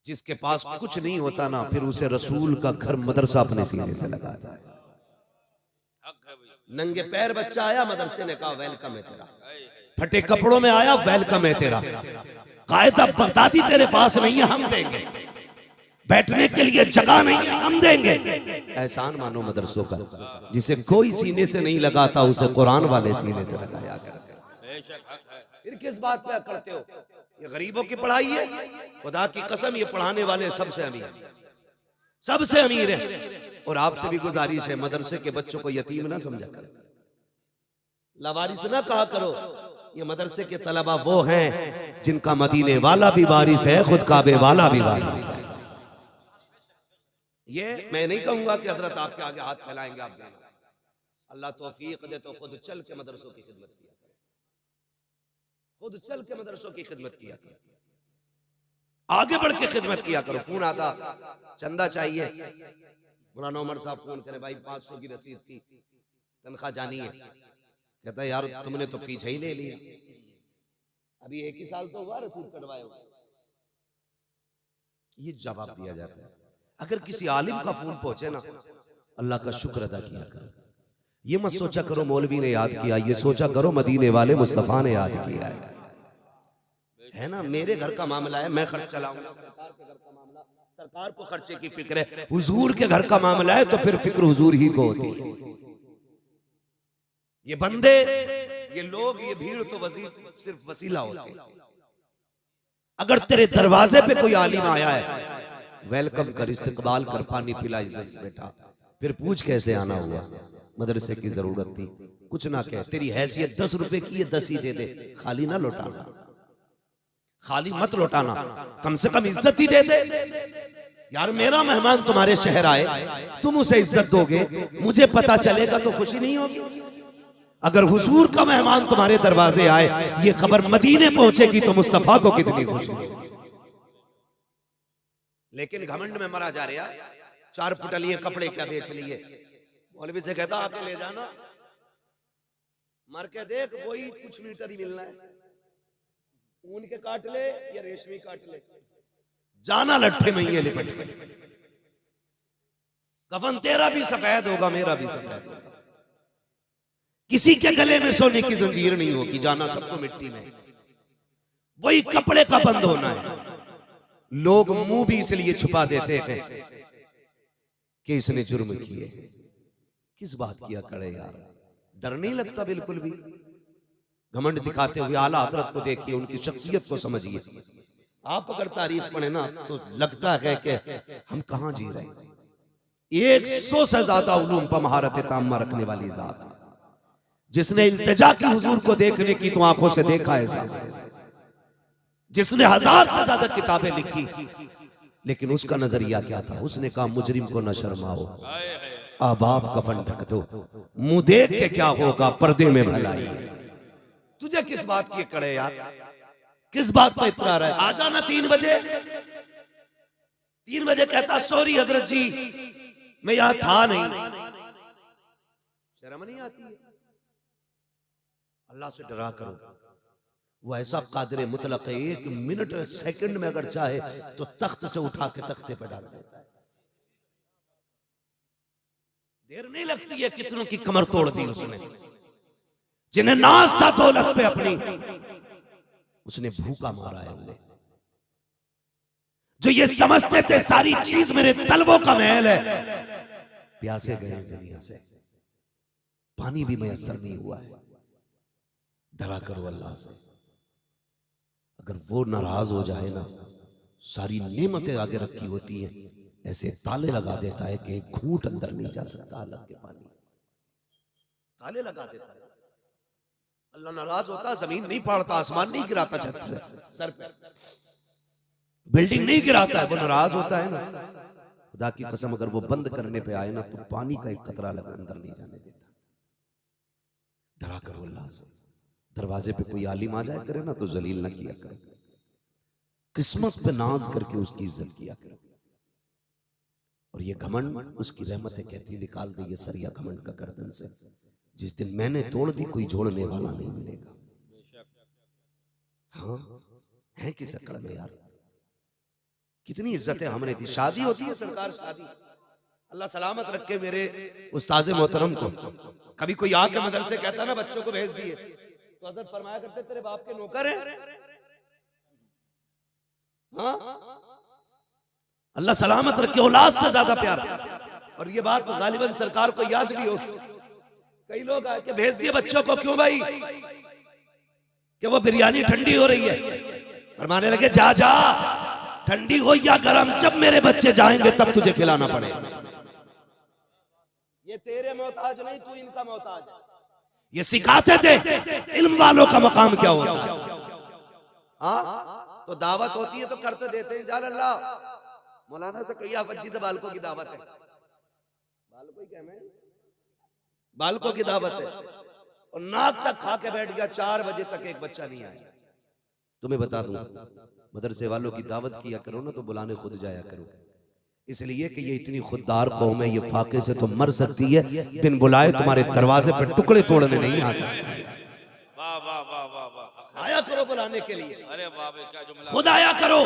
जिसके पास कुछ नहीं होता ना, फिर उसे रसूल का घर मदरसा अपने सीने से लगाता है। नंगे पैर बच्चा आया मदरसे ने कहा वेलकम है तेरा, फटे कपड़ों में आया वेलकम है तेरा, कायदा बगदादी तेरे पास नहीं है हम देंगे, बैठने के लिए जगह नहीं है हम देंगे। एहसान मानो मदरसों का, जिसे कोई सीने से नहीं लगाता उसे कुरान वाले सीने से लगाया करते। फिर किस बात पे करते हो? ये गरीबों की पढ़ाई है, खुदा की कसम ये पढ़ाने वाले सबसे अमीर, सबसे अमीर है। और आपसे भी गुजारिश है मदरसे के बच्चों को यतीम ना समझा करो, लावारिस ना कहा करो। ये मदरसे के तलबा वो हैं जिनका मदीने वाला भी वारिस है, खुद काबे वाला भी वारिस है। ये मैं नहीं कहूंगा कि हजरत आपके आगे हाथ फैलाएंगे आप देना, अल्लाह तौफीक दे तो खुद चल के मदरसों की खिदमत किया करो, खुद चल के मदरसों की खिदमत किया करो, आगे बढ़ के खिदमत किया करो। फोन आता चंदा चाहिए, मौलाना उमर साहब फोन करे भाई 500 की रसीद थी, तनख्वाह जानी है। कहता है यार तुमने तो पीछे ही ले लिया, अभी 1 ही साल तो हुआ रसीद कटवाए हो। ये जवाब दिया जाता है। अगर किसी आलिम का फोन पहुंचे ना, अल्लाह का शुक्र अदा किया करो। ये मत सोचा करो मौलवी ने याद किया, ये सोचा करो मदीने वाले मुस्तफा ने याद किया है ना। मेरे घर का मामला है, मैं खर्च चलाऊंगा, सरकार के घर का मामला, सरकार को खर्चे की फिक्र है। हुजूर के घर का मामला है तो फिर फिक्र हुजूर ही को होती है। ये बंदे, ये लोग, ये भीड़ तो सिर्फ वसीला होती है। अगर तेरे दरवाजे पे कोई आलिम आया है, वेलकम कर, इस्तकबाल कर, पानी पिला, इज्जत से बैठा, फिर पूछ कैसे आना हुआ, मदरसे की जरूरत थी, कुछ ना कह, तेरी हैसियत 10 रुपए की है 10 ही दे दे, खाली ना लौटाना, खाली मत लौटाना, कम से कम इज्जत ही दे दे। यार मेरा मेहमान तुम्हारे शहर आए, तुम उसे इज्जत दोगे, मुझे पता चलेगा तो खुशी नहीं होगी। अगर हुजूर का मेहमान तुम्हारे दरवाजे आए, ये खबर मदीने पहुंचेगी तो मुस्तफा को कितनी खुशी होगी। लेकिन घमंड में मरा जा रहा, 4 पुटलिए कपड़े क्या बेच लिए, मौलवी से कहता आके ले जाना, मर के देख वही कुछ मीटर ही मिलना है, ऊन के काट ले या रेशमी काट ले, जाना लट्ठे में ये लिपट के। कफन तेरा भी सफेद होगा, मेरा भी सफेद होगा, किसी के गले में सोने की जंजीर नहीं होगी, जाना सबको मिट्टी में। वही कपड़े का बंद होना है। लोग मुंह भी इसलिए छुपा देते हैं कि इसने जुर्म किए, किस बात किया करे यार, डर नहीं लगता बिल्कुल भी। घमंड दिखाते हुए आला हजरत को देखिए, उनकी शख्सियत को समझिए। आप अगर तारीफ पढ़े ना तो लगता है कि हम कहां जी रहे हैं। 100 से ज्यादा उलूम पर महारत ताम्मा रखने वाली जात, जिसने इल्तिजा की हुजूर को देखने की तो आंखों से देखा है, जिसने 1000 से ज्यादा किताबें लिखी, लेकिन उसका नजरिया क्या था? उसने कहा मुजरिम को न शर्माओ, आबाब कफन ढक दो, मुंह देख के क्या होगा पर्दे में भलाई। तुझे किस बात की कड़े यार, किस बात पर इतरा रहा है? आ जाना 3 बजे। 3 बजे कहता सॉरी हजरत जी मैं यहां था नहीं। शर्म नहीं आती है? अल्लाह से डरा करो, वो ऐसा कादिर मुतलक है, 1 मिनट सेकंड में अगर चाहे तो तख्त से उठा के तख्ते पे डाल देता है। देर नहीं लगती है, कितनों की कमर तोड़ दी उसने, जिन्हें नाज था दौलत पे अपनी, उसने भूखा मारा है उन्हें। जो ये समझते थे सारी चीज मेरे तलवों का महल है, प्यासे गए दुनिया से, पानी भी मैसर नहीं हुआ है। डरा करो अल्लाह से, अगर वो नाराज हो जाए ना, सारी नेमतें आगे रखी होती हैं, ऐसे ताले लगा देता है कि एक घूंट अंदर नहीं जा सकता अलग के पानी, ताले लगा देता है। अल्लाह नाराज होता, जमीन नहीं फाड़ता, आसमान नहीं गिराता सर पे, बिल्डिंग नहीं गिराता है, वो नाराज होता है ना। खुदा की कसम अगर वो बंद करने पे आए ना तो पानी का एक कतरा लगा अंदर नहीं जाने देता। डरा करो अल्लाह से। दरवाजे पे कोई आलिम आ जाए करे ना तो जलील ना किया करो, किस्मत पे नाज करके उसकी इज्जत किया करो। और ये घमंड उसकी रहमत है, कहती निकाल दे ये सरिया घमंड का गर्दन से, जिस दिन मैंने तोड़ दी कोई जोड़ने वाला नहीं मिलेगा। हाँ है किस अकड़ में यार, कितनी इज्जतें हमने दी। शादी होती है सरकार, शादी, अल्लाह सलामत रखे मेरे उस्ताद मोहतरम को। कभी कोई आके मदरसे कहता ना बच्चों को भेज दिए, तो हज़रत फरमाया करते तेरे बाप के नौकर हैं। हाँ, अल्लाह सलामत रखे, औलाद से ज्यादा प्यार। और ये बात गालिबन सरकार को याद भी होगी। कई लोग आके भेज दिए बच्चों को, क्यों भाई, कि वो बिरयानी ठंडी हो रही है। फरमाने लगे जा जा, ठंडी हो या गरम, जब मेरे बच्चे जाएंगे तब तुझे खिलाना पड़ेगा। ये तेरे मोहताज नहीं, तू इनका मोहताज है। ये सिखाते थे इल्म वालों का मकाम क्या होता है। हाँ, तो दावत होती है तो करते देते हैं। जान अल्लाह मौलाना से कहिए बच्ची से बालकों की दावत है, बालकों ही कहना है, बालकों की दावत है। और नाक तक खा के बैठ गया, 4 बजे तक एक बच्चा नहीं आया। तुम्हें बता दूं, मदरसे वालों की दावत किया करो ना तो बुलाने खुद जाया करो, इसलिए कि ये इतनी खुददार कौम है, ये फाके से तो मर सकती है, बिन बुलाए तुम्हारे दरवाजे पर टुकड़े तोड़ने नहीं आ सकती। वाह वाह वाह वाह वाह, आया करो बुलाने के लिए, अरे वाह क्या जुमला, खुद आया करो।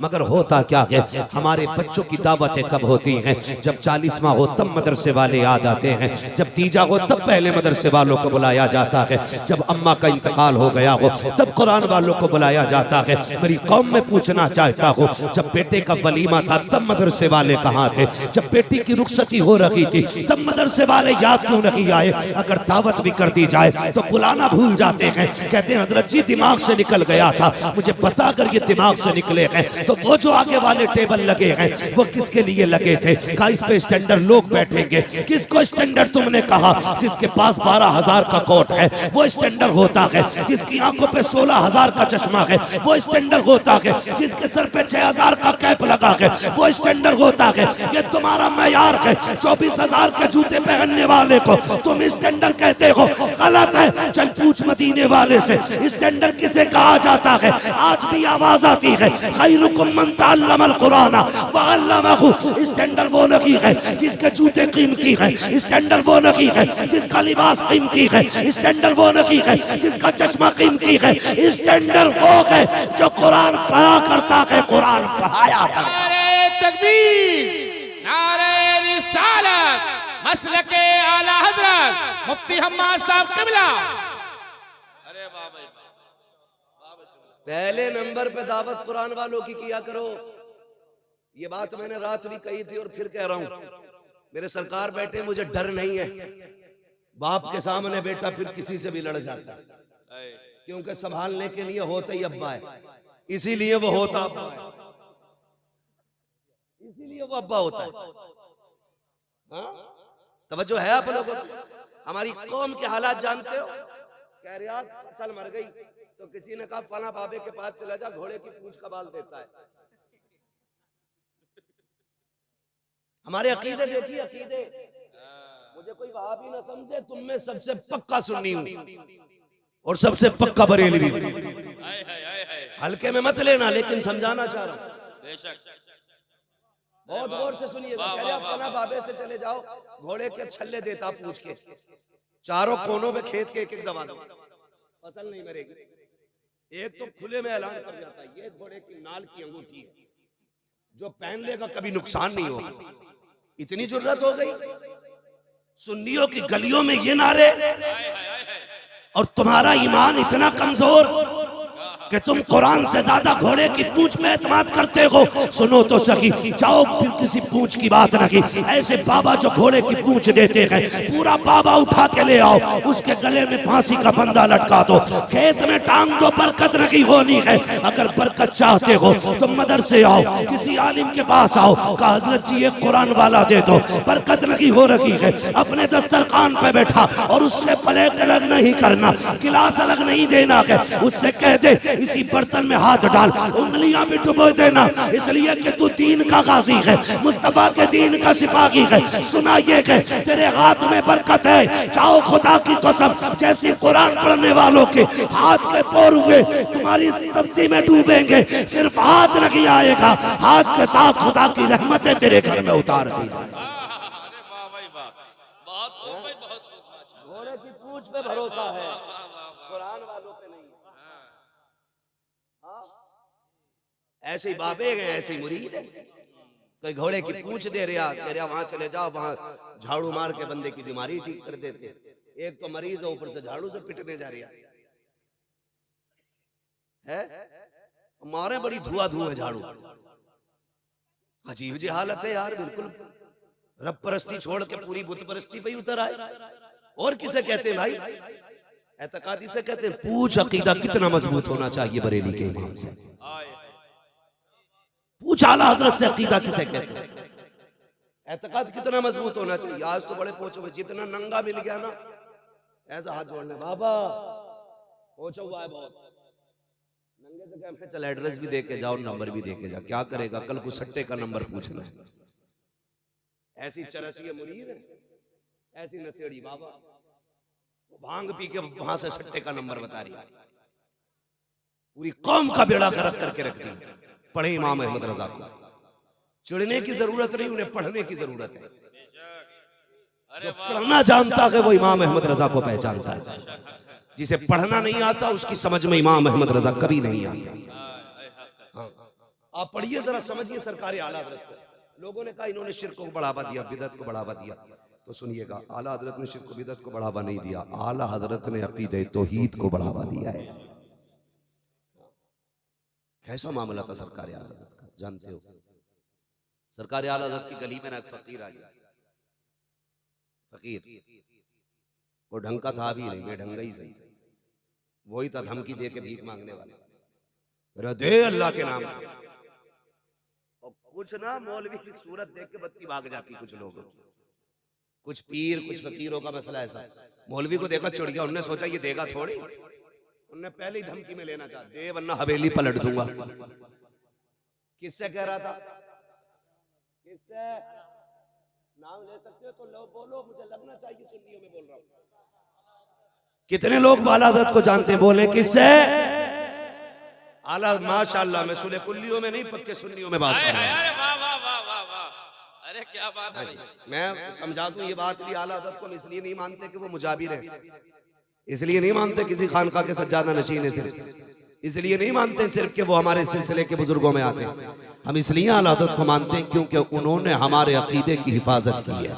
मगर होता क्या है, हमारे बच्चों की दावतें कब होती हैं, जब 40वां हो तब मदरसे वाले याद आते हैं, जब तीजा हो तब पहले मदरसे वालों को बुलाया जाता है, जब अम्मा का इंतकाल हो गया हो तब कुरान वालों को बुलाया जाता है। मेरी कौम में पूछना चाहता हूँ, जब बेटे का वलीमा था तब मदरसे वाले कहाँ थे, जब बेटी की रुखसती हो रही थी तब मदरसे वाले याद क्यों नहीं आए। अगर दावत भी कर दी जाए तो बुलाना भूल जाते हैं, कहते हैं हजरत जी दिमाग से निकल गया था। मुझे पता अगर ये दिमाग से निकले हैं तो वो जो आगे वाले टेबल लगे हैं वो किसके लिए लगे थे, का इस पे स्टैंडर्ड लोग बैठेंगे। किसको स्टैंडर्ड तुमने कहा, जिसके पास 12,000 का कोट है वो स्टैंडर्ड होता है, जिसकी आंखों पे 16,000 का चश्मा है वो स्टैंडर्ड होता है, जिसके सर पे 6,000 का कैप लगा है वो स्टैंडर्ड होता है। ये तुम्हारा मैयार है। 24,000 के जूते पहनने वाले को तुम स्टैंडर्ड कहते हो, गलत है। चल पूछ मदीने वाले से स्टैंडर्ड किसे कहा जाता है। आज भी आवाज आती है खैरुकुम मन तअल्लमल कुरान व अल्लमहु। स्टैंडर्ड वो नहीं है जिसके जूते कीमती है, स्टैंडर्ड वो नहीं है जिसका लिबास कीमती है, स्टैंडर्ड वो नहीं है जिसका चश्मा कीमती है, स्टैंडर्ड वो है जो कुरान पढ़ा करता है, कुरान पढ़ाया करता। नारे तकबीर, नारे रिसालत, मसलके आला हजरत मुफ्ती हम्माद साहब किबला। अरे वाह भाई, पहले नंबर पे दावत कुरान वालों की किया करो। ये बात मैंने रात भी कही थी और फिर कह रहा हूं, मेरे सरकार बैठे, मुझे डर नहीं है। बाप के सामने बेटा फिर किसी से भी लड़ जाता है, क्योंकि संभालने के लिए होता ही अब्बा है, इसीलिए वो होता अब्बा है, इसीलिए वो अब्बा होता है। हाँ? तवज्जो है आप लोगों को। हमारी कौम के हालात जानते हो, कह रहे यार फसल मर गई तो किसी ने कहा फला बाबे के पास चला जा, घोड़े की पूंछ का बाल देता है। हमारे अकीदे देखिए, अकीदे। मुझे कोई वहाबी ना समझे, तुम में सबसे पक्का सुन्नी हूं और सबसे पक्का बरेलवी। हल्के में मत लेना, लेकिन समझाना चाह रहा हूं। बहुत गौर से सुनिएगा। कह रहे फला बाबे से चले जाओ, घोड़े के छल्ले देता पूछ के, चारों कोनों में खेत के एक दबा दो, फसल नहीं मरेगी। एक तो खुले में ऐलान कर जाता है ये घोड़े की नाल की अंगूठी है, जो पहन लेगा कभी नुकसान नहीं होगा। इतनी जरूरत हो गई सुन्नियों की गलियों में ये नारे, और तुम्हारा ईमान इतना कमजोर कि तुम कुरान से ज्यादा घोड़े की पूंछ में एतमाद करते हो। सुनो तो सही, जाओ फिर किसी पूंछ की बात नहीं, ऐसे बाबा जो घोड़े की पूंछ देते हैं, पूरा बाबा उठा के ले आओ, उसके गले में फांसी का फंदा लटका दो, खेत में टांग दो, बरकत नहीं होनी है। अगर बरकत चाहते हो तो मदरसे आओ, किसी आलिम के पास आओ, कहा हजरत जी एक कुरान वाला दे दो, बरकत नहीं हो रही है। अपने दस्तरखान पे बैठा और उससे प्लेट अलग नहीं करना, गिलास अलग नहीं देना है, उससे कह दे इसी बर्तन में हाथ डाल, उंगलियां भी डुबो देना, इसलिए कि तू दीन का गाजी है, मुस्तफा के दीन का सिपाही है। सुना ये कि तेरे हाथ में बरकत है। चाहो खुदा की कसम, जैसे कुरान पढ़ने वालों के हाथ के पोर हुए तुम्हारी सब्जी में डूबेंगे, सिर्फ हाथ नहीं आएगा, हाथ के साथ खुदा की रहमतें तेरे घर में उतार दी। घोड़े की पूंछ पे भरोसा है, कुरान वालों पे नहीं। ऐसे ही बाबे गए, ऐसे ही मुरीद है। कोई घोड़े की पूंछ दे रहा, कह रहा वहां चले जाओ, वहां झाड़ू मार के बंदे की बीमारी ठीक कर देते। एक तो मरीज है, ऊपर से झाड़ू से पिटने जा रहा है। मारे बड़ी धुआं है झाड़ू। अजीब जी हालत है यार, बिल्कुल रब परस्ती छोड़ के पूरी बुत परस्ती पे ही उतर आए। और किसे कहते हैं भाई? एतकादी से कहते हैं। पूछ अकीदा कितना मजबूत होना चाहिए बरेली के इमाम से। पूछ आला हजरत से अकीदा किसे कहते हैं? एतकाद कितना मजबूत होना चाहिए। आज तो बड़े पहुंचे हुए, जितना नंगा मिल गया ना ऐसा हाथ जोड़ने, बाबा पहुंचा हुआ है बहुत नंगे से। क्या चल एड्रेस भी दे के जाओ, नंबर भी दे के जाओ, क्या करेगा कल को सट्टे का नंबर पूछना है। ऐसी चरसिया मुरीद है, ऐसी नशेड़ी बाबा, वो भांग पी के वहां से सट्टे का नंबर बता रही है। पूरी कौम का बेड़ा गर्क करके रखती है। पढ़े इमाम अहमद रजा को, चिढ़ने की जरूरत नहीं, उन्हें पढ़ने की जरूरत है। जो पढ़ना जानता है वो इमाम अहमद रजा को पहचानता है। जिसे पढ़ना नहीं आता उसकी समझ में इमाम अहमद रजा कभी नहीं आता। आप पढ़िए जरा, समझिए सरकार आला हजरत को। लोगों ने कहा इन्होंने शिर्क को बढ़ावा दिया, बिदअत को बढ़ावा दिया। तो सुनिएगा, आला हजरत ने शिर्क को बिदअत को बढ़ावा नहीं दिया, आला हजरत ने अकीदे तौहीद को बढ़ावा दिया है। कैसा मामला था सरकार आला हजरत का, जानते हो? सरकार आला हजरत की गली में ना फकीर आ गया। फकीर वो ढंग का था भी नहीं, बेढंगा ही सही। वही था धमकी दे के भीख मांगने वाला, दे अल्लाह के नाम। और कुछ ना मौलवी की सूरत देख के बत्ती भाग जाती कुछ लोगों की। कुछ पीर, कुछ फकीरों का मसला ऐसा, मौलवी को देखा चिढ़ गया। उन्होंने सोचा ये देगा थोड़ी, उन्होंने पहले ही धमकी में लेना चाहा, दे वरना हवेली पलट दूंगा। किससे कह रहा था? किससे? नाम ले सकते हो तो लो, बोलो, मुझे लगना चाहिए सुन्नियों में बोल रहा हूं। कितने लोग आला हजरत को जानते हैं? बोले किससे? आला माशाअल्लाह, मैं सुले कुल्लियों में नहीं पक्के सुन्नियों में बात कर रहा हूं। अरे क्या बात है। मैं समझा दूं ये बात भी, आला हजरत को हम इसलिए नहीं मानते कि वो मुजाबिर है, इसलिए नहीं मानते किसी खानका के सज्जादा नशीन है, सिर्फ इसलिए नहीं मानते सिर्फ कि वो हमारे सिलसिले के बुजुर्गों में आते हैं। हम इसलिए आला हजरत को मानते हैं क्योंकि उन्होंने हमारे अकीदे की हिफाजत की है।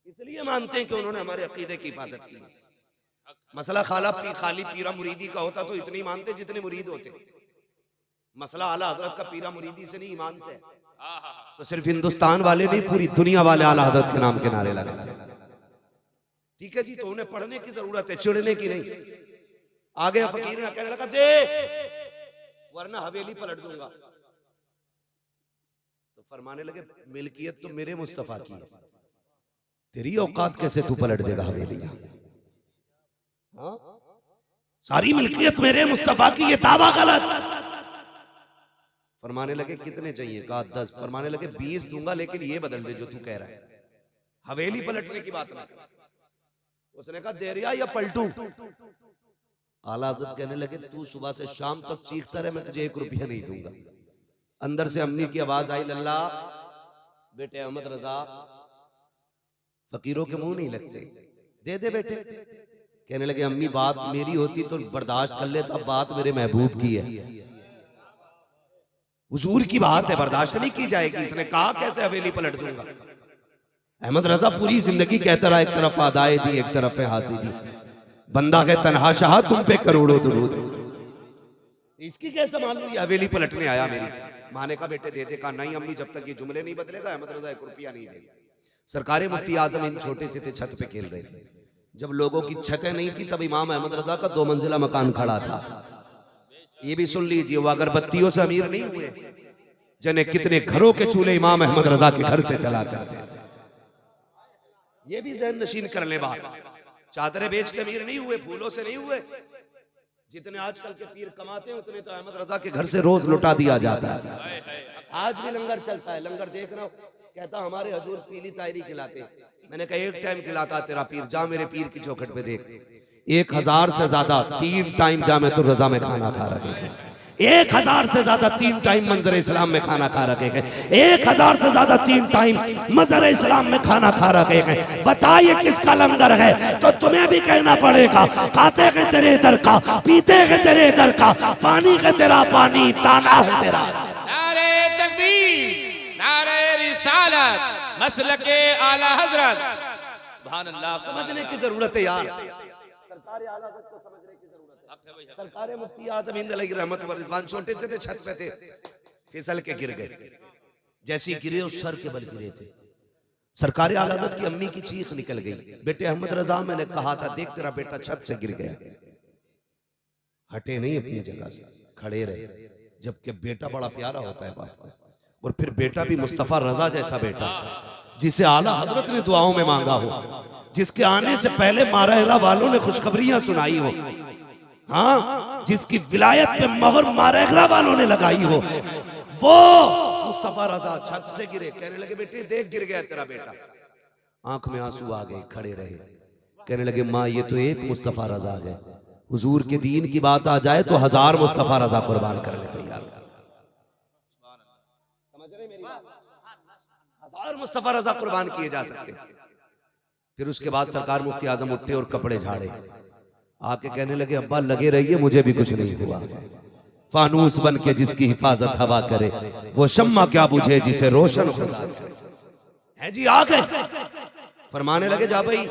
इसलिए मानते हैं कि उन्होंने हमारे अकीदे की हिफाजत की है। मसला खाली पीरा मुरीदी का होता तो इतनी मानते जितने मुरीद होते। मसला आला हजरत का पीरा मुरीदी से नहीं, ईमान से। तो सिर्फ हिंदुस्तान वाले नहीं, पूरी दुनिया वाले आला हजरत के नाम के नारे लगाते हैं। ठीक है जी, तो उन्हें पढ़ने की जरूरत है, चिढ़ने की नहीं। आ गया फकीर ने कहने लगा दे वरना हवेली पलट दूंगा। तो फरमाने लगे मिल्कियत तो मेरे मुस्तफा की है, तेरी औकात कैसे तू पलट देगा हवेली? हाँ? सारी मिल्कियत मेरे मुस्तफा की, ये दावा गलत। फरमाने लगे कितने चाहिए? कहा 10। फरमाने लगे 20 दूंगा, लेकिन ये बदल दे जो तू कह रहा है, हवेली पलटने की बात ना। उसने कहा दे रिया या पलटू? आला हजरत कहने लगे तू सुबह से शाम तक चीखता रहे, मैं तुझे 1 रुपया नहीं दूंगा। अंदर से अम्मी की आवाज आई, लल्ला बेटे अहमद रजा फकीरों के मुंह नहीं लगते, दे दे बेटे। कहने लगे अम्मी बात मेरी होती तो बर्दाश्त कर लेता, बात मेरे महबूब की है, हुजूर की बात है, बर्दाश्त नहीं की जाएगी। इसने कहा कैसे हवेली पलट दूंगा? अहमद रजा पूरी जिंदगी कहता रहा, एक तरफ आदाए दी एक तरफ है हासी दी, बंदा है तन्हा शाह तुम पे करोड़ों दुरूद। इसकी कैसे मान लूं ये हवेली पलटने आया मेरी? माने का बेटे दे दे। कहा नहीं अम्मी, जब तक ये जुमले नहीं बदलेगा अहमद रजा 1 रुपया नहीं देगा। सरकारे मुफ्ती आजम इन छोटे से थे, छत पे खेल रहे थे। जब लोगों की छतें नहीं थी तब इमाम अहमद रजा का 2 मंजिला मकान खड़ा था। ये भी सुन लीजिए, वो अगरबत्तियों से अमीर नहीं हुए, जिन्हें कितने घरों के चूल्हे इमाम अहमद रजा के घर से चला करते थे। ये भी ज़हन नशीन कर ले बात। चादरें बेच के अमीर नहीं हुए, फूलों से नहीं हुए। जितने आजकल के पीर कमाते हैं उतने तो अहमद रजा के घर से रोज लुटा दिया जाता है। आज भी लंगर चलता है, लंगर देखना, कहता हमारे हजूर पीली तायरी खिलाते। मैंने कहा 1 टाइम खिलाता तेरा पीर, जा मेरे पीर की चौखट पे देख, 1000 से ज्यादा 3 टाइम जा मैं तो रजा में खाना खा रहे थे। 1000 से ज्यादा 3 टाइम मंजर इस्लाम में खाना खा रखे हैं, 1000 से ज्यादा 3 टाइम मंजर इस्लाम में खाना खा रखे हैं। बताइए किसका लंगर है? तो तुम्हें भी कहना पड़ेगा, खाते हैं तेरे इधर का, पीते हैं तेरे इधर का, पानी है तेरा पानी, ताना है तेरा। नारे तकबीर, नारे रिसालत, मसलके आला हजरत। सुभान अल्लाह। समझने की जरूरत है यार, सरकार आला हज़रत को समझने की जरूरत है। सरकार मुफ्ती आज़म हिंद अलैहि रहमत व रिज़वान छोटे से थे, छत पे थे, फिसल के गिर गए। जैसे गिरे उस सर के बल गिरे थे। सरकार आला हज़रत की अम्मी की चीख निकल गई, बेटे अहमद रजा, मैंने कहा था देख तेरा बेटा छत से गिर गया। हटे नहीं अपनी जगह से, खड़े रहे। जबकि बेटा बड़ा प्यारा होता है बाप को, और फिर बेटा भी मुस्तफा रजा जैसा बेटा, जिसे आला हजरत ने दुआओं में मांगा हो, जिसके आने से पहले मारहरा वालों ने खुशखबरियां सुनाई हो, हाँ, जिसकी विलायत पे मोहर मारहरा वालों ने लगाई हो, वो मुस्तफा रजा छत से गिरे। कहने लगे बेटे देख गिर गया तेरा बेटा। आंख में आंसू आ गए, खड़े रहे। कहने लगे माँ ये तो एक मुस्तफा रजा है, हुजूर के दीन की बात आ जाए तो 1000 मुस्तफा रजा कुर्बान करने तैयार। समझ रहे मेरी बात? 1000 मुस्तफा रजा कुर्बान किए जा सकते। फिर उसके बाद सरकार मुफ्ती आजम उठे और कपड़े झाड़े, आके कहने लगे अब्बा लगे रहिए, मुझे भी कुछ नहीं हुआ। फानूस बन के जिसकी हिफाजत हवा करे, वो शम्मा क्या बुझे जिसे रोशन खुदा है। जी आ गए, फरमाने लगे जा भाई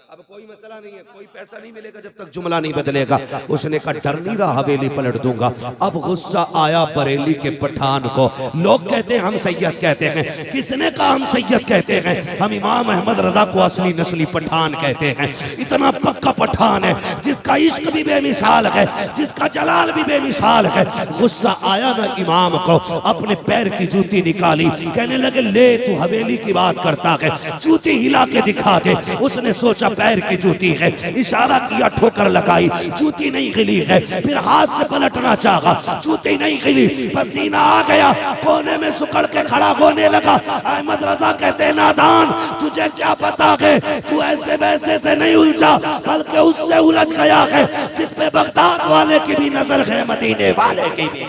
अब कोई मसला नहीं है, कोई पैसा नहीं मिलेगा जब तक जुमला नहीं बदलेगा। उसने कहा डर नहीं रहा, हवेली पलट दूंगा। अब गुस्सा आया बरेली के पठान को। लोग कहते हैं हम सैयद कहते हैं, किसने कहा हम सैयद कहते हैं? हम इमाम अहमद रजा को असली नस्ली पठान कहते हैं। इतना पक्का पठान है जिसका इश्क भी बेमिसाल है, जिसका जलाल भी बेमिसाल है। गुस्सा आया ना इमाम को, अपने पैर की जूती निकाली, कहने लगे ले तू हवेली की बात करता है, जूती हिला के दिखा दे। उसने सोचा पैर की जूती है, इशारा किया, ठोकर लगाई, जूती नहीं गिली है। फिर हाथ से पलटना चाहा, जूती नहीं गिली, पसीना आ गया, कोने में सुकड़ के खड़ा होने लगा। अहमद रजा कहते नादान, तुझे क्या पता है, तू ऐसे वैसे से नहीं उलझा, बल्कि उससे उलझ गया है जिस पे बगदाद वाले की भी नजर है, मदीने वाले की भी।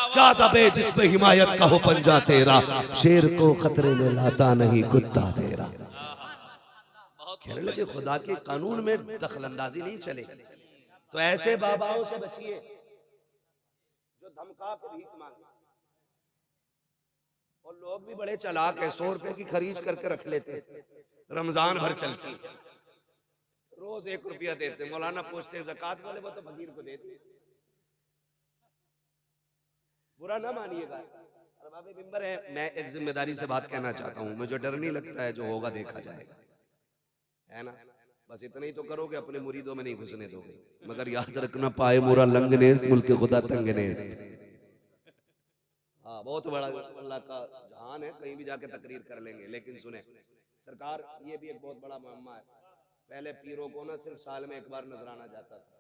क्या दबे जिस पे हिमायत का हो पंजा तेरा, शेर को खतरे में लाता नहीं कुत्ता तेरा। कहने लगे खुदा के कानून में दखलंदाजी नहीं चले, तो ऐसे बाबाओं से बचिए जो धमका के भीख मांगे। और लोग भी बड़े चालाक है, 100 रुपए की खरीद करके रख लेते, रमजान भर चलती, रोज 1 रुपया देते। मौलाना पूछते ज़कात वाले, वो तो फकीर को देते। बुरा ना मानिएगा, अरबाब मिंबर है, मैं एक जिम्मेदारी से बात कहना चाहता हूँ। मुझे डर नहीं लगता है, जो होगा देखा जाएगा, है ना। बस इतना ही तो करोगे, अपने मुरीदों में नहीं घुसने दोगे। मगर याद रखना पाए मोरा लंगनेस मुल्क खुदा तंगनेस। हाँ बहुत बड़ा अल्लाह का जहान है, कहीं भी जाके तकरीर कर लेंगे। लेकिन सुने सरकार, ये भी एक बहुत बड़ा मामला है। पहले पीरों को ना सिर्फ साल में 1 बार नजराना जाता था,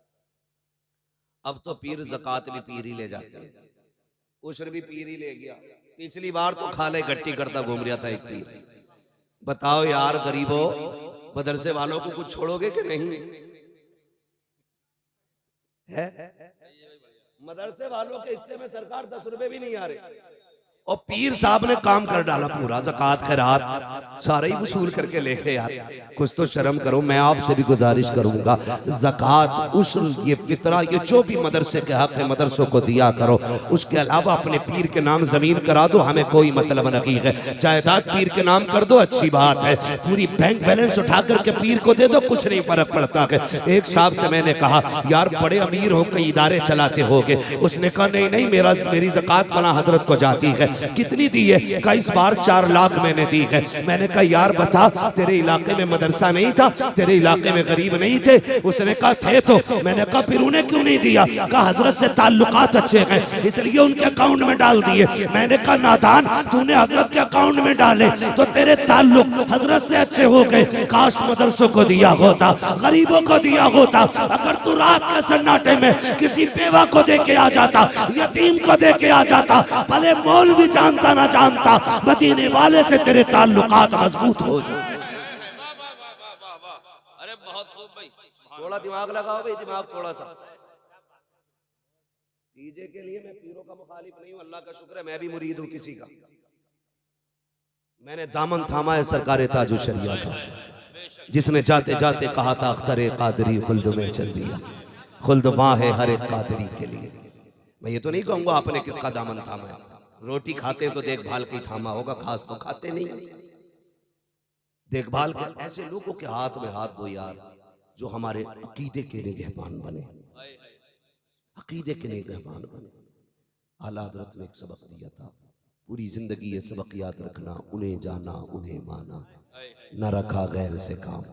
अब तो पीर ज़कात भी पीर ही ले जाते हैं, उशर भी पीर ही ले गया। पिछली बार तो खाले गट्टी करता घूम रहा था एक पीर। बताओ यार गरीबों, मदरसे वालों को कुछ छोड़ोगे कि नहीं? है मदरसे वालों के हिस्से में सरकार 10 रुपए भी नहीं आ रहे, और पीर साहब ने काम कर डाला पूरा, ज़कात खैरात सारे ही वसूल करके ले गए। यार कुछ तो शर्म करो। मैं आपसे भी गुजारिश करूंगा, ज़कात, उशर, ये फितरा, ये जो भी मदरसे के हक है मदरसों को दिया करो। उसके अलावा अपने पीर के नाम जमीन करा दो, हमें कोई मतलब नहीं है। जायदाद पीर के नाम कर दो, अच्छी बात है। पूरी बैंक बैलेंस उठा करके पीर को दे दो, कुछ नहीं फर्क पड़ता है। एक साहब से मैंने कहा यार बड़े अमीर हो, कई इदारे चलाते होगे। उसने कहा नहीं नहीं, मेरी ज़कात फला हजरत को जाती है। कितनी दी है? कहा इस बार 4 लाख मैंने दी है। मैंने कहा यार बता, तेरे इलाके में मदरसा नहीं था, तेरे इलाके में गरीब नहीं थे? उसने कहा थे तो। मैंने कहा फिर उन्हें क्यों नहीं दिया? कहा हजरत से ताल्लुकात अच्छे हैं इसलिए उनके अकाउंट में डाल दिए। मैंने कहा नादान, तूने हजरत के अकाउंट में डाले तो तेरे ताल्लुक हजरत से अच्छे हो गए। काश मदरसों को दिया होता, गरीबों को दिया होता। अगर तू रात के सन्नाटे में किसी बेवा को दे के आ जाता, यतीम को दे के आ जाता, भले मौलवी जानता ना जानता, मदीने वाले से तेरे ताल्लुकात मजबूत हो जाए। अरे बहुत खूब भाई, थोड़ा दिमाग लगाओ भाई, दिमाग थोड़ा सा। नतीजे के लिए मैं पीरों का मुखालिफ नहीं हूं, अल्लाह का शुक्र है मैं भी मुरीद हूं किसी का। मैंने दामन थामा है सरकार ताजु शरिया का, जिसने जाते जाते कहा था अख्तरे कादरी खुल्द में चल दिया, खुल्द वहां है हर एक कादरी के लिए। मैं ये तो नहीं कहूंगा आपने किसका दामन थामा है, रोटी खाते तो देखभाल की थामा होगा, खास तो खाते नहीं। देखभाल के ऐसे लोगों के हाथ में हाथ दो यार, जो हमारे अकीदे के निगहबान बने, अकीदे के निगहबान बने। आला हज़रत ने एक सबक दिया था, पूरी जिंदगी ये सबक याद रखना, उन्हें जाना उन्हें माना, न रखा गैर से काम,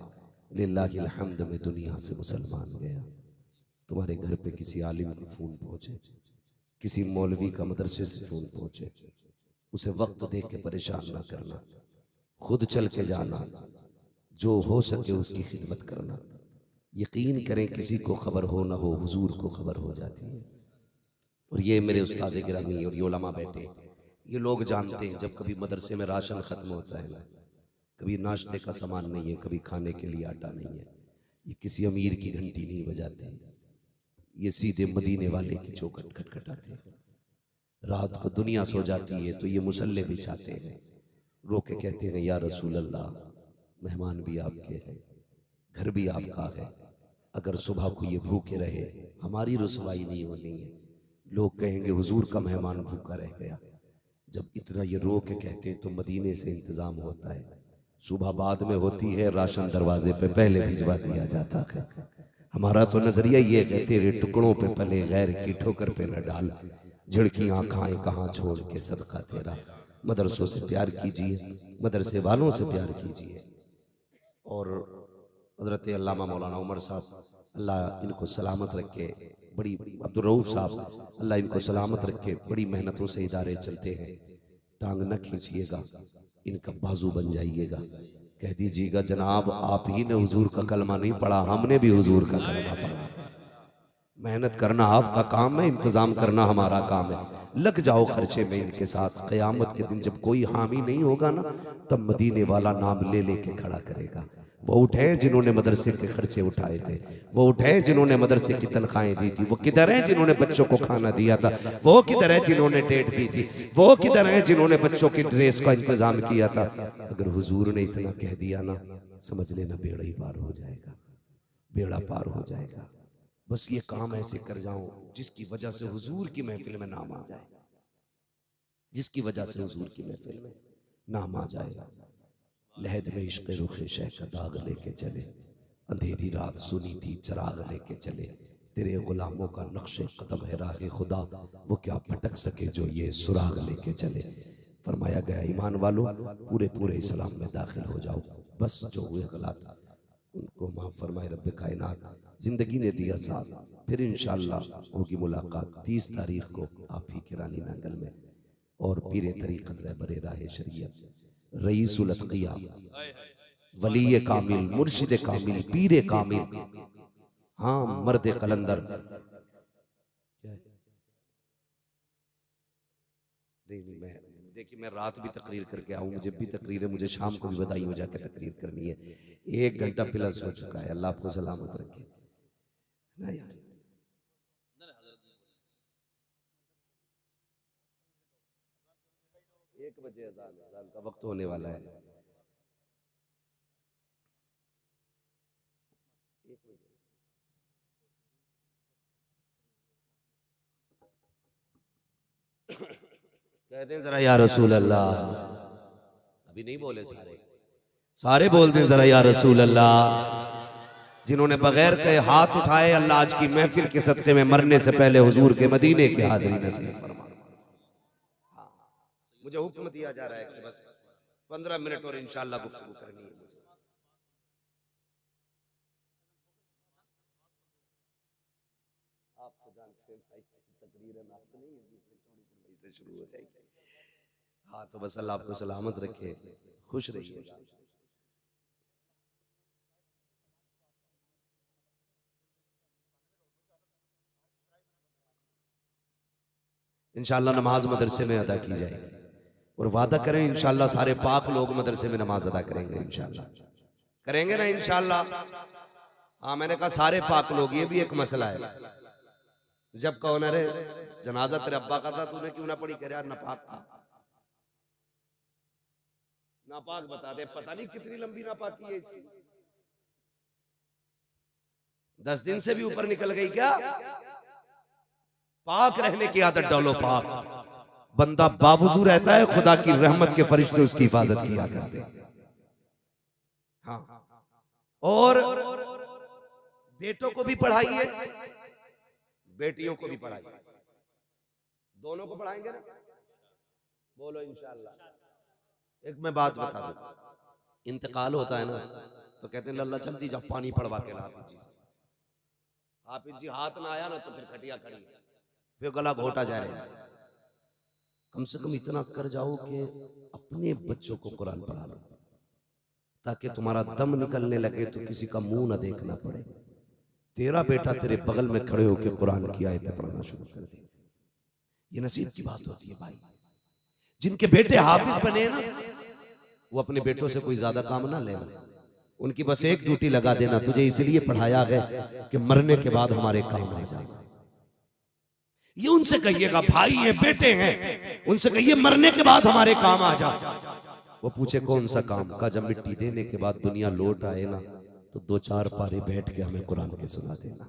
लिल्लाहिल हम्द में दुनिया से मुसलमान गया। तुम्हारे घर पे किसी आलिम का फोन पहुंचे, किसी मौलवी का मदरसे से फोन पहुंचे, उसे वक्त देख के परेशान ना करना, खुद चल के जाना, जो हो सके उसकी खिदमत करना। यकीन करें किसी को खबर हो ना हो, हुजूर को खबर हो जाती है। और ये मेरे उस्ताद गिरामी और ये उलमा बैठे, ये लोग जानते हैं जब कभी मदरसे में राशन खत्म होता है ना, कभी नाश्ते का सामान नहीं है, कभी खाने के लिए आटा नहीं है, ये किसी अमीर की घंटी नहीं बजाते, ये सीधे मदीने वाले की चौखट खटखटाते हैं। रात को दुनिया सो जाती है तो ये मुसल्ले बिछाते हैं, रो के कहते हैं या रसूल अल्लाह, मेहमान भी आपके हैं, घर भी आपका है, अगर सुबह को ये भूखे रहे हमारी रुसवाई नहीं होनी है, लोग कहेंगे हुजूर का मेहमान भूखा रह गया। जब इतना ये रो के कहते हैं तो मदीने से इंतजाम होता है, सुबह बाद में होती है, राशन दरवाजे पे पहले भिजवा दिया जाता है। हमारा तो नजरिया ये है, तेरे टुकड़ों पे पले गैर की ठोकर पे न डाल, झिड़कियां खाएं कहाँ छोड़ के सदका तेरा। मदरसों से प्यार कीजिए, मदरसे वालों से प्यार कीजिए। और हज़रत अल्लामा मौलाना उमर साहब, अल्लाह इनको सलामत रखे, बड़ी अब्दुल रऊफ साहब, अल्लाह इनको सलामत रखे, बड़ी मेहनतों से इदारे चलते हैं। टांग न खींचिएगा, इनका बाजू बन जाइएगा, कह दीजिएगा जनाब आप ही ने हुजूर का कलमा नहीं पढ़ा, हमने भी हुजूर का कलमा पढ़ा। मेहनत करना आपका काम है, इंतजाम करना हमारा काम है। लग जाओ खर्चे में इनके साथ, क़यामत के दिन जब कोई हामी नहीं होगा ना, तब मदीने वाला नाम ले लेके खड़ा करेगा। वो उठे जिन्होंने मदरसे के खर्चे उठाए थे, वो उठे जिन्होंने मदरसे की तनख्वाहें दी थी, वो किधर है जिन्होंने बच्चों को खाना दिया था, वो किधर है जिन्होंने डेट दी थी, वो किधर है जिन्होंने बच्चों की ड्रेस का इंतजाम किया था। अगर हुजूर ने इतना कह दिया ना, समझ लेना बेड़ा ही पार हो जाएगा, बेड़ा पार हो जाएगा। बस ये काम ऐसे कर जाऊं जिसकी वजह से हुजूर की महफिल में नाम आ जाए, जिसकी वजह से हुजूर की महफिल में नाम आ जाएगा। लहद में इश्क़ रुख़ शह का दाग लेके चले, अंधेरी रात सुनी थी चराग लेके चले, तेरे गुलामों का नक्शे कदम है राह खुदा, वो क्या भटक सके जो ये सुराग लेके चले। फरमाया गया ईमान वालों पूरे पूरे इस्लाम में दाखिल हो जाओ, बस जो हुए गलत उनको माफ़ फरमाए रब्बे कायनात। जिंदगी ने दिया साथ, फिर इंशाअल्लाह होगी मुलाकात 30 तारीख को आप ही के रानी नांगल में। और पीरे तरीक़त रहबरे राह शरीयत, रईसुल अत्क़िया, वली कामिल, मुर्शिद कामिल, पीरे कामिल, हाँ मर्द कलंदर। नहीं मैं देखिए, मैं रात भी तकरीर करके आऊँ, मुझे भी तकरीर है, मुझे शाम को भी बदायूं जाके तकरीर करनी है। 1 घंटा प्लस हो चुका है, अल्लाह आपको सलामत रखे ना यार। 1 बजे अज़ान का वक्त होने वाला है। 1 बजे कहते हैं जरा या रसूल अल्लाह, अभी नहीं बोले सारे, सारे बोलते हैं जरा या रसूल अल्लाह। जिन्होंने बगैर कहे हाथ उठाए, अल्लाह आज की महफिल के सदक़े में मरने से पहले हुजूर के मदीने की हाज़िरी नसीब फरमा। मुझे हुक्म दिया जा रहा है कि बस 15 मिनट और इंशाअल्लाह गुफ्तगू करनी है मुझे। आप तो जानते हैं भाई, तकरीर में आपको नहीं थोड़ी से शुरू हो जाएगी। हाँ तो बस अल्लाह आपको सलामत रखे, खुश रहिए। इंशाअल्लाह नमाज मदरसे में अदा की जाएगी, और वादा करें इंशाअल्लाह सारे पाक लोग मदरसे में नमाज अदा करेंगे, इंशाअल्लाह करेंगे ना इंशाअल्लाह। हाँ मैंने कहा सारे पाक लोग, ये भी एक मसला है, जब कहो ना रे जनाजा तेरे अब्बा का था तूने क्यों ना पढ़ी, कह यार नापाक था। नापाक बता दे, पता नहीं कितनी लंबी नापाकी है इसकी, 10 दिन से भी ऊपर निकल गई क्या। पाक रहने की आदत डालो। पाक बंदा बावजू रहता है, खुदा की रहमत के फरिश्ते उसकी हिफाजत किया करते हैं। हाँ, और बेटों को भी पढ़ाइए, बेटियों को भी पढ़ाइए, दोनों को पढ़ाएंगे ना, बोलो इंशाअल्लाह। एक मैं बात बता दूं, इंतकाल होता है ना तो कहते हैं लल्ला जल्दी जा पानी पड़वा के ला हाफिज जी से। हाफिज जी हाथ ना आया ना तो फिर खटिया खड़ी, फिर गला घोटा जाएगा। कम से कम इतना कर जाओ कि अपने बच्चों को कुरान पढ़ा लो, ताकि तुम्हारा दम निकलने लगे तो किसी का मुंह ना देखना पड़े। तेरा बेटा तेरे बगल में खड़े होकर कुरान की आयतें पढ़ना शुरू कर दे। ये नसीब की बात होती है भाई। जिनके बेटे हाफिज बने ना, वो अपने बेटों से कोई ज्यादा काम ना लेना, उनकी बस एक ड्यूटी लगा देना, तुझे इसलिए पढ़ाया गया कि मरने के बाद हमारे काम आ जाए। ये उनसे कहिएगा, भाई ये बेटे हैं, उनसे कहिए मरने के बाद हमारे काम आ जाए। वो पूछे कौन सा काम का, जब मिट्टी देने के बाद दुनिया लौट आए ना तो 2-4 पारे बैठ के हमें कुरान के सुना देना,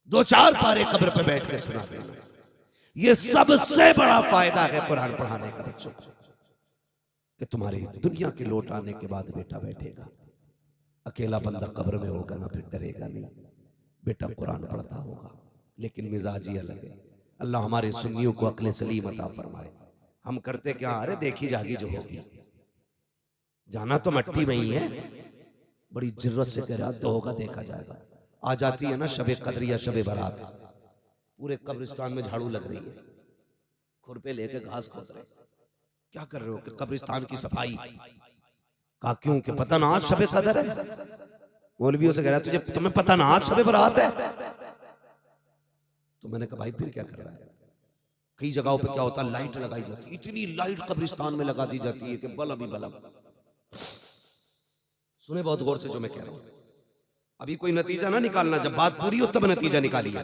2-4 पारे कब्र पे बैठ के सुना देना। ये सबसे बड़ा फायदा है कुरान पढ़ाने का बच्चों को, कि तुम्हारी दुनिया के लौट आने के बाद बेटा बैठेगा, अकेला बंदा कब्र में होगा ना, फिर डरेगा नहीं, बेटा कुरान पढ़ता होगा। लेकिन मिजाज ही अलग है। अल्लाह हमारे सुन्नियों को अक्ल सलीम अता फरमाए। हम करते क्या, अरे देखी जागी जो होगी, जाना तो मट्टी में ही है, बड़ी जिर्रत से कह रहा तो होगा देखा जाएगा। आ जाती है ना शबे कद्र या शबे बारात, पूरे कब्रिस्तान में झाड़ू लग रही है, खुरपे लेके घास खोद रहे, क्या कर रहे हो कि कब्रिस्तान की सफाई का, क्यों कि पता ना आज शबे कद्र है। मौलवियों से कह रहा तुझे, तुम्हें पता ना आज शबे बारात है। तो मैंने कहा भाई फिर क्या कर रहा है। कई जगहों पे क्या होता है, लाइट लगाई जाती है, इतनी लाइट कब्रिस्तान में लगा दी जाती है कि बल्ब ही बल्ब। सुने बहुत गौर से जो मैं कह रहा हूं, अभी कोई नतीजा ना निकालना, जब बात पूरी हो तब नतीजा निकालिए।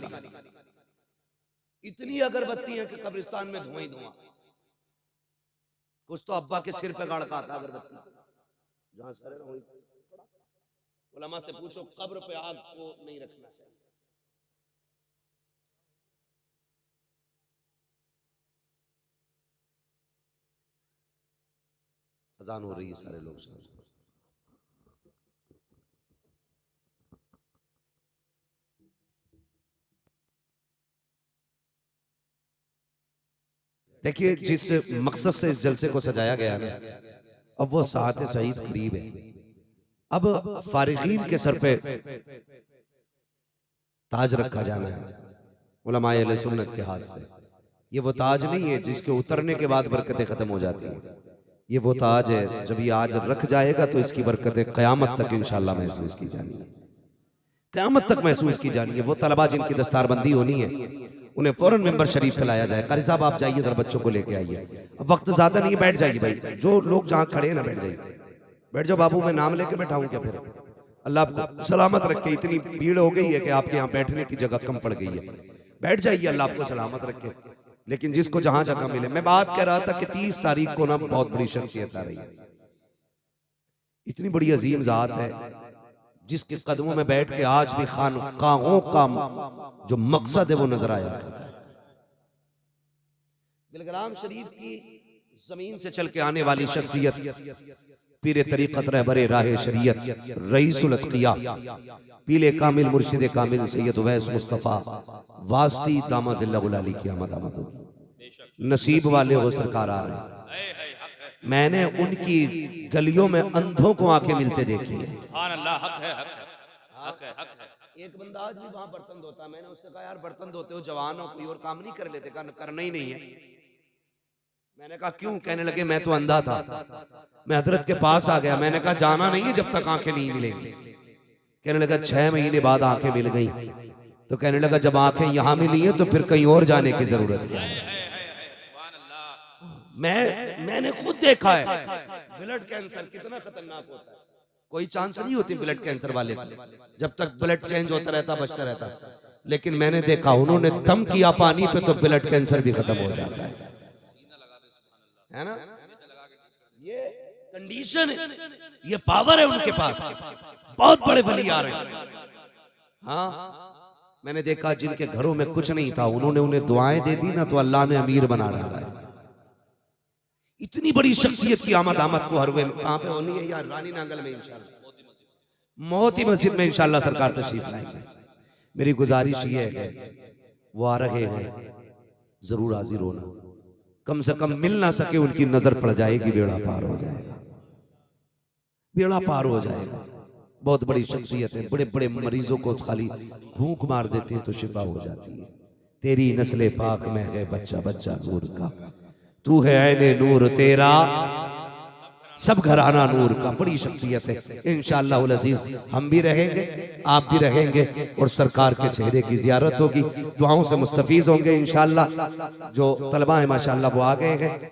इतनी अगरबत्ती है कि कब्रिस्तान में धुआं ही धुआं। कुछ तो अब्बा के सिर पे गाड़ का आता अगरबत्ती, जहां सर है ना वही। उलमा से पूछो कब्र पे आग को नहीं रखना चाहिए। अजान हो रही है, सारे लोग समझ। देखिए जिस मकसद से इस जलसे को सजाया गया ना, अब वो सात सईद करीब है। अब फारिगीन के सर पे ताज रखा जाना है उलमाए अहले सुन्नत के हाथ से। ये वो ताज नहीं है जिसके उतरने के बाद बरकतें खत्म हो जाती हैं। ये वो ताज है, जब ये आज रख जाएगा तो इसकी बरकतें क़यामत तक इंशाअल्लाह महसूस की जानी है, क़यामत तक महसूस की जानी है। वो तलबा जिनकी दस्तारबंदी होनी है, उन्हें फौरन मेंबर शरीफ पे लाया जाए। कारी साहब आप जाइए इधर, बच्चों को लेके आइए। अब वक्त ज्यादा नहीं है, बैठ जाइए भाई, जो लोग जहाँ खड़े हैं ना बैठ जाइए, बैठ जाओ। बाबू मैं नाम लेके बैठाऊं क्या फिर? अल्लाह आपको सलामत रखे। इतनी भीड़ हो गई है कि आपके यहाँ बैठने की जगह कम पड़ गई है, बैठ जाइए, अल्लाह आपको सलामत रखे। लेकिन जिसको जहां जगह मिले। मैं बात कह रहा था कि 30 तारीख को ना बहुत बड़ी शख्सियत आ रही है, इतनी बड़ी अजीम जात है जिसके कदमों में बैठ के आज भी खानकाहों का जो मकसद है वो नजर आया करता है। बिलग्राम शरीफ की जमीन से चल के आने वाली शख्सियत, पीरे तरीक़त रहबरे राहे शरीयत रईसुल अत्क़िया, पीले कामिल मुर्शिद कामिल सैयद उवैस मुस्तफ़ा वास्ती दामाज़िल्लाहुल अली की आमद आमद होगी। नसीब वाले हो सरकार आ रहे हैं। मैंने उनकी गलियों में अंधों को आंखें मिलते देखी है। एक बंदा आज भी वहां बर्तन धोता है, मैंने उससे कहा यार बर्तन धोते हो जवान हो, कोई और काम नहीं कर लेते? करना ही नहीं है। मैंने कहा क्यों? कहने लगे मैं तो अंधा था, मैं हजरत के पास आ गया, मैंने कहा जाना नहीं है जब तक आंखें नहीं मिलेंगी। कहने लगा 6 महीने बाद आंखें मिल गई। तो कहने लगा जब आंखें यहां मिली हैं तो फिर कहीं और जाने की जरूरत क्या है? मैंने खुद देखा है ब्लड कैंसर कितना खतरनाक होता है। कोई चांस नहीं होती ब्लड कैंसर वाले को, जब तक ब्लड चेंज होता रहता बचता रहता। लेकिन मैंने देखा उन्होंने दम किया पानी पे तो ब्लड कैंसर भी खत्म हो जाता है ना। ये कंडीशन है, ये पावर है उनके पास। बहुत बड़े वली आ रहे हैं। हाँ, मैंने देखा जिनके घरों में कुछ नहीं था, उन्होंने उन्हें दुआएं दे दी ना तो अल्लाह ने अमीर बना डाला है। इतनी बड़ी शख्सियत की आमद को हर वे कहां पे होनी है यार? रानी नांगल में इंशाल्लाह, मोती मस्जिद में इंशाल्लाह सरकार तशरीफ लाएंगे। मेरी गुजारिश ये है, वो आ रहे हैं, जरूर हाजिर होना। कम से कम मिल ना सके उनकी नजर पड़ जाएगी, बेड़ा पार हो जाएगा, बेड़ा पार हो जाएगा। बहुत बड़ी शख्सियत है, बड़े बड़े मरीजों को खाली भूख मार देते हैं तो शिफा हो जाती है। तेरी नस्ले पाक में है बच्चा बच्चा नूर का, तू है ऐने नूर तेरा सब घराना नूर का। बड़ी शख्सियत है। इंशाअल्लाह उल अजीज हम भी रहेंगे, आप भी रहेंगे और सरकार के चेहरे की जियारत होगी, दुआओं से मुस्तफीज होंगे इंशाअल्लाह। जो तलबा है माशाअल्लाह वो आ गए हैं।